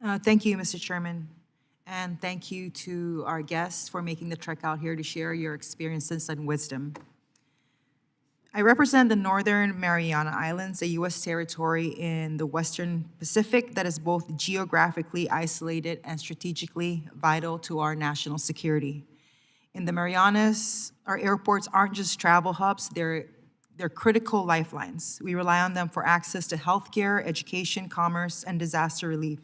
Thank you, Mr. Chairman. And thank you to our guests for making the trek out here to share your experiences and wisdom. I represent the Northern Mariana Islands, a U.S. territory in the Western Pacific that is both geographically isolated and strategically vital to our national security. In the Marianas, our airports aren't just travel hubs, they're critical lifelines. We rely on them for access to healthcare, education, commerce, and disaster relief.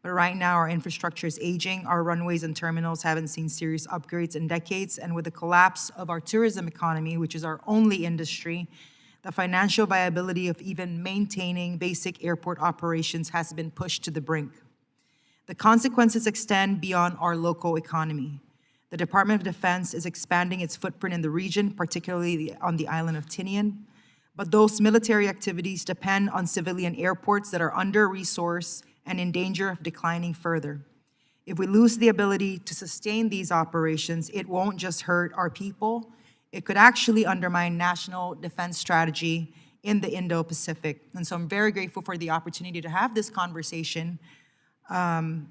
But right now, our infrastructure is aging. Our runways and terminals haven't seen serious upgrades in decades. And with the collapse of our tourism economy, which is our only industry, the financial viability of even maintaining basic airport operations has been pushed to the brink. The consequences extend beyond our local economy. The Department of Defense is expanding its footprint in the region, particularly on the island of Tinian. But those military activities depend on civilian airports that are under-resourced and in danger of declining further. If we lose the ability to sustain these operations, it won't just hurt our people, it could actually undermine national defense strategy in the Indo-Pacific. And so I'm very grateful for the opportunity to have this conversation and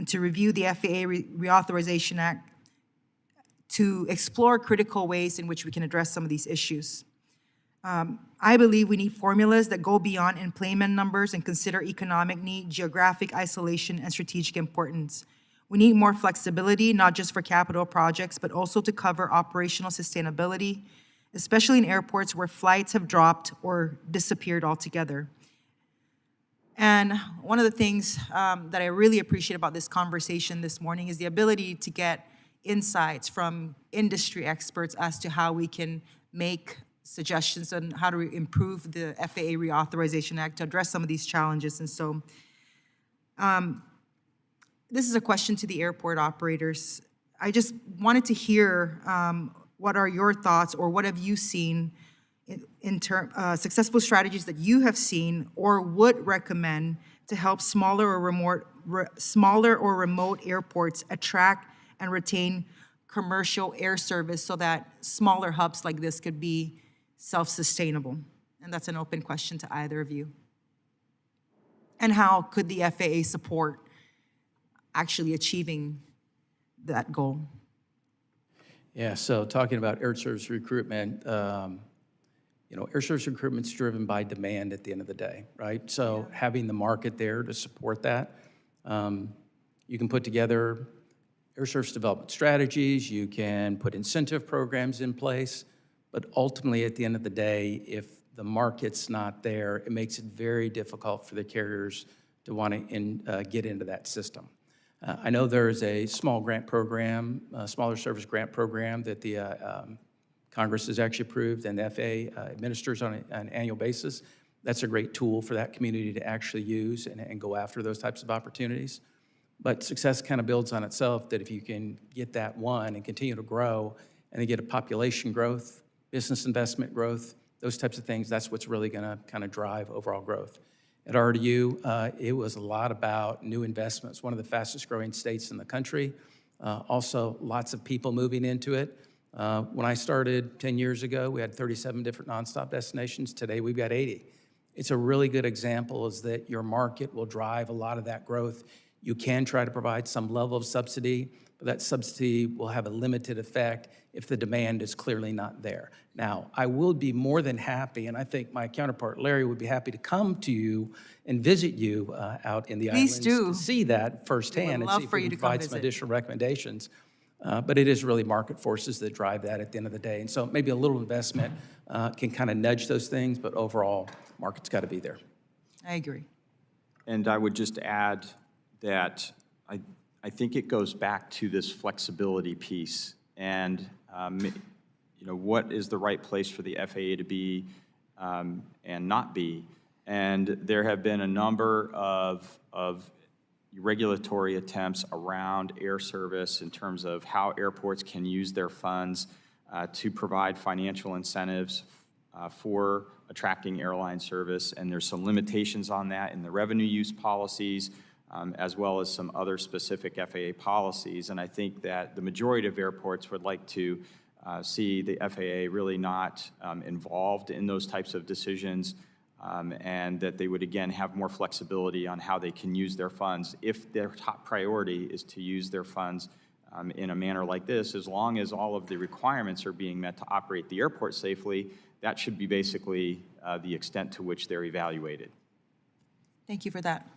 to review the FAA Reauthorization Act to explore critical ways in which we can address some of these issues. I believe we need formulas that go beyond enplanement numbers and consider economic need, geographic isolation, and strategic importance. We need more flexibility, not just for capital projects, but also to cover operational sustainability, especially in airports where flights have dropped or disappeared altogether. And one of the things that I really appreciate about this conversation this morning is the ability to get insights from industry experts as to how we can make suggestions on how to improve the FAA Reauthorization Act to address some of these challenges. And so this is a question to the airport operators. I just wanted to hear what are your thoughts, or what have you seen in successful strategies that you have seen or would recommend to help smaller or remote airports attract and retain commercial air service so that smaller hubs like this could be self-sustainable? And that's an open question to either of you. And how could the FAA support actually achieving that goal? Yeah, so talking about air service recruitment, air service recruitment's driven by demand at the end of the day, right? So having the market there to support that, you can put together air service development strategies, you can put incentive programs in place, but ultimately at the end of the day, if the market's not there, it makes it very difficult for the carriers to want to get into that system. I know there's a small grant program, smaller service grant program that the Congress has actually approved and the FAA administers on an annual basis. That's a great tool for that community to actually use and go after those types of opportunities. But success kind of builds on itself, that if you can get that one and continue to grow and then get a population growth, business investment growth, those types of things, that's what's really gonna kind of drive overall growth. At RDU, it was a lot about new investments, one of the fastest growing states in the country. Also, lots of people moving into it. When I started 10 years ago, we had 37 different nonstop destinations. Today, we've got 80. It's a really good example is that your market will drive a lot of that growth. You can try to provide some level of subsidy, but that subsidy will have a limited effect if the demand is clearly not there. Now, I will be more than happy, and I think my counterpart, Larry, would be happy to come to you and visit you out in the islands to see that firsthand and see if we can provide some additional recommendations. But it is really market forces that drive that at the end of the day. And so maybe a little investment can kind of nudge those things, but overall, market's got to be there. I agree. And I would just add that I think it goes back to this flexibility piece and what is the right place for the FAA to be and not be. And there have been a number of regulatory attempts around air service in terms of how airports can use their funds to provide financial incentives for attracting airline service. And there's some limitations on that in the revenue use policies, as well as some other specific FAA policies. And I think that the majority of airports would like to see the FAA really not involved in those types of decisions and that they would, again, have more flexibility on how they can use their funds if their top priority is to use their funds in a manner like this. As long as all of the requirements are being met to operate the airport safely, that should be basically the extent to which they're evaluated. Thank you for that.